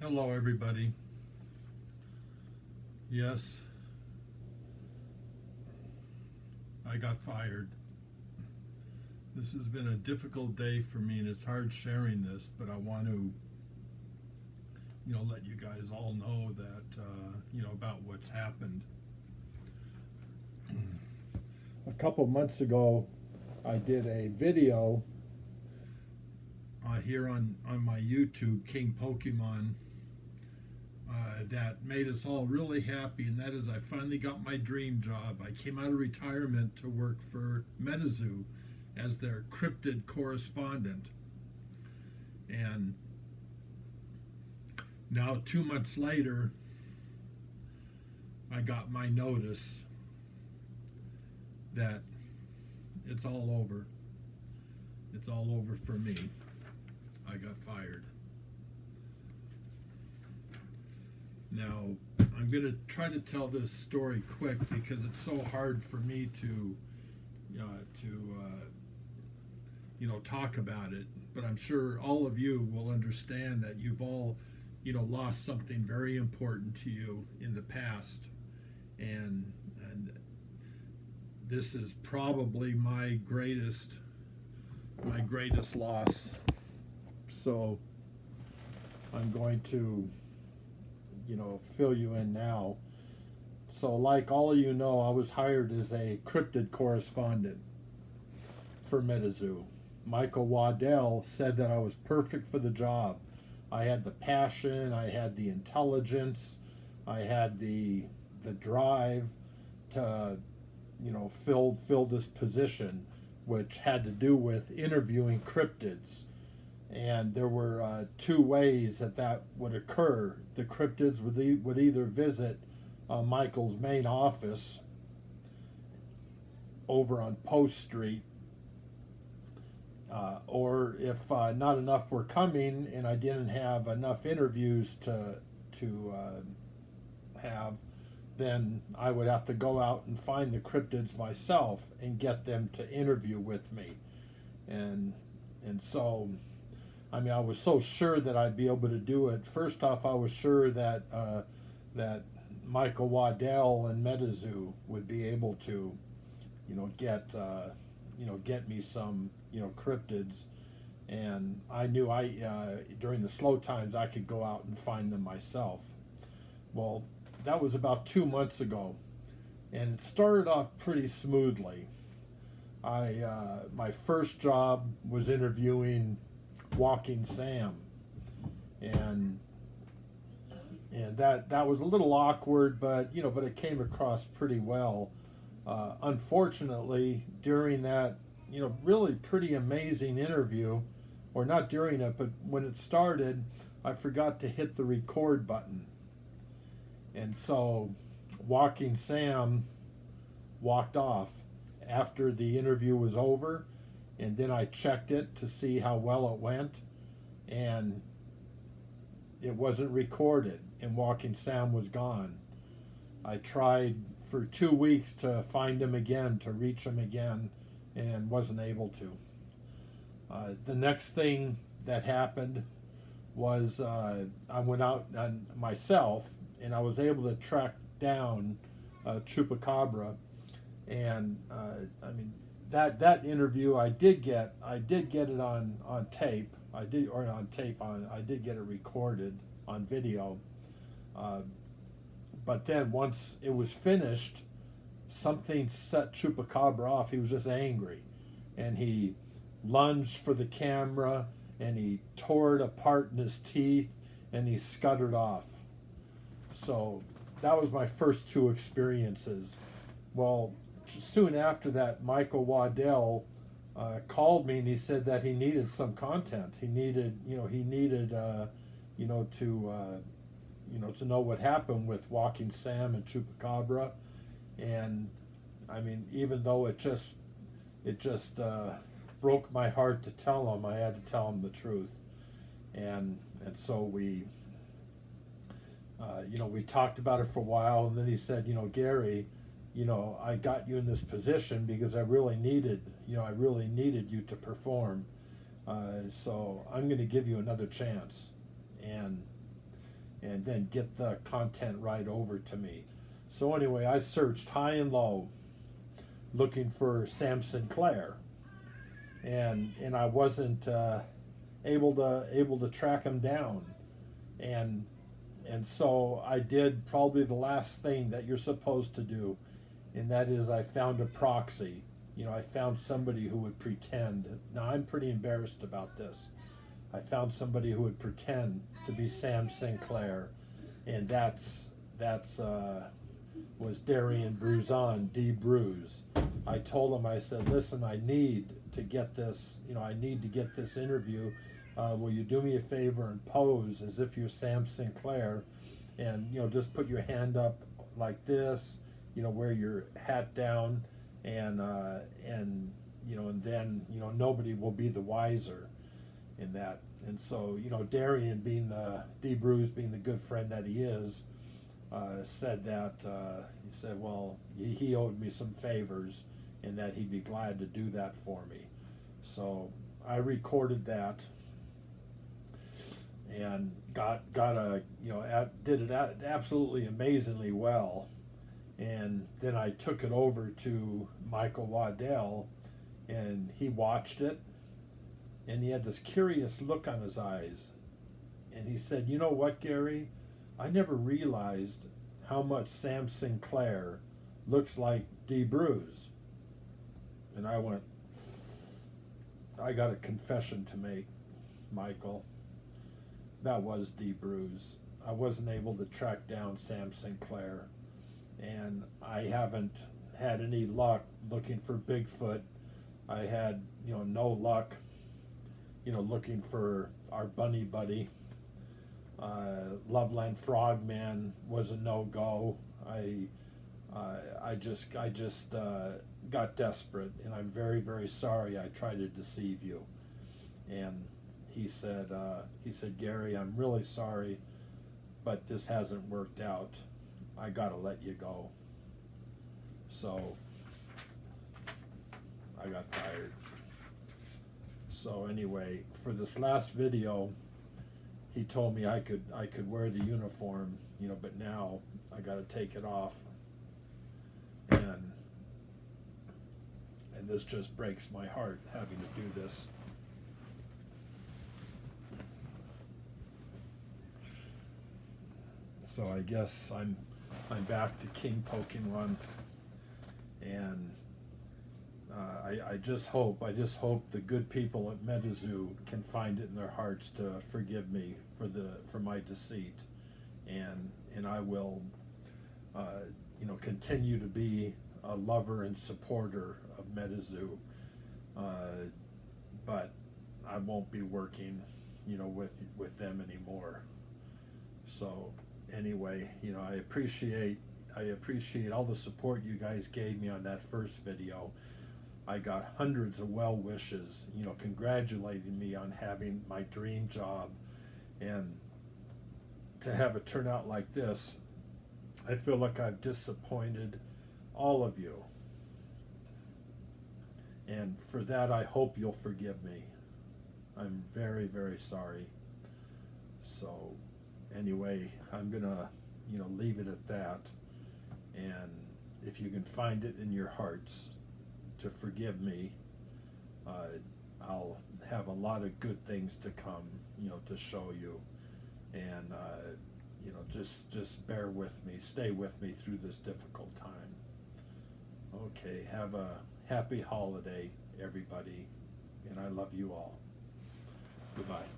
Hello, everybody. Yes, I got fired. This has been a difficult day for me, and it's hard sharing this, but I want to, let you guys all know that, about what's happened. A couple months ago, I did a video here on my YouTube, King Pokemon, that made us all really happy, and that is I finally got my dream job. I came out of retirement to work for MetaZoo as their cryptid correspondent. And now, 2 months later, I got my notice that it's all over. It's all over for me. I got fired. Now, I'm going to try to tell this story quick because it's so hard for me to talk about it. But I'm sure all of you will understand that you've all, lost something very important to you in the past, and this is probably my greatest loss. So I'm going to fill you in now. So, like all of you know, I was hired as a cryptid correspondent for MetaZoo. Michael Waddell said that I was perfect for the job. I had the passion, I had the intelligence, I had the drive to fill this position, which had to do with interviewing cryptids. And there were two ways that would occur. The cryptids would either visit Michael's main office over on Post Street, or if not enough were coming and I didn't have enough interviews to have, then I would have to go out and find the cryptids myself and get them to interview with me. And so, I mean, I was so sure that I'd be able to do it. First off, I was sure that Michael Waddell and MetaZoo would be able to, get me some, cryptids, and I knew during the slow times I could go out and find them myself. Well, that was about 2 months ago, and it started off pretty smoothly. My first job was interviewing Walking Sam, and that was a little awkward, but it came across pretty well. Unfortunately, during that really pretty amazing interview, or not during it, but when it started, I forgot to hit the record button, and so Walking Sam walked off after the interview was over. And then I checked it to see how well it went, and it wasn't recorded, and Walking Sam was gone. I tried for 2 weeks to find him again, to reach him again, and wasn't able to. The next thing that happened was I went out myself, and I was able to track down Chupacabra, and that interview I did get it on tape. I did get it recorded on video. But then once it was finished, something set Chupacabra off. He was just angry, and he lunged for the camera, and he tore it apart in his teeth, and he scuttered off. So that was my first two experiences. Well, soon after that, Michael Waddell called me, and he said that he needed some content. He needed to know what happened with Walking Sam and Chupacabra, and I mean, even though it just broke my heart to tell him, I had to tell him the truth, and so we talked about it for a while, and then he said, Gary, I got you in this position because I really needed you to perform. So I'm going to give you another chance. And and then get the content right over to me. So anyway, I searched high and low looking for Sam Sinclair, and I wasn't able to track him down, and so I did probably the last thing that you're supposed to do, and that is I found a proxy. I found somebody who would pretend. Now I'm pretty embarrassed about this. I found somebody who would pretend to be Sam Sinclair, and that's was Darian Bruzon, D. Bruce. I told him, I said, listen, I need to get this. I need to get this interview. Will you do me a favor and pose as if you're Sam Sinclair, and just put your hand up like this. Wear your hat down, and then nobody will be the wiser in that. And so Darian, being the D. Bruce, being the good friend that he is, said that he said, well, he owed me some favors, and that he'd be glad to do that for me. So I recorded that, and got a did it absolutely amazingly well. And then I took it over to Michael Waddell, and he watched it, and he had this curious look on his eyes, and he said, you know what, Gary, I never realized how much Sam Sinclair looks like D. Bruce. And I went, I got a confession to make, Michael. That was D. Bruce. I wasn't able to track down Sam Sinclair, and I haven't had any luck looking for Bigfoot. I had, no luck, looking for our bunny buddy. Loveland Frogman was a no-go. I just got desperate, and I'm very, very sorry I tried to deceive you. And he said, Gary, I'm really sorry, but this hasn't worked out. I gotta let you go. So I got fired. So anyway, for this last video, he told me I could wear the uniform, but now I got to take it off, and this just breaks my heart having to do this. So I guess I'm back to King Pokemon, and I just hope the good people at MetaZoo can find it in their hearts to forgive me for my deceit, and I will continue to be a lover and supporter of MetaZoo, but I won't be working with them anymore. So anyway, I appreciate all the support you guys gave me on that first video. I got hundreds of well wishes, congratulating me on having my dream job, and to have it turn out like this, I feel like I've disappointed all of you. And for that, I hope you'll forgive me. I'm very, very sorry. So anyway, I'm gonna, leave it at that. And if you can find it in your hearts to forgive me, I'll have a lot of good things to come, to show you. And, just bear with me, stay with me through this difficult time. Okay, have a happy holiday, everybody, and I love you all. Goodbye.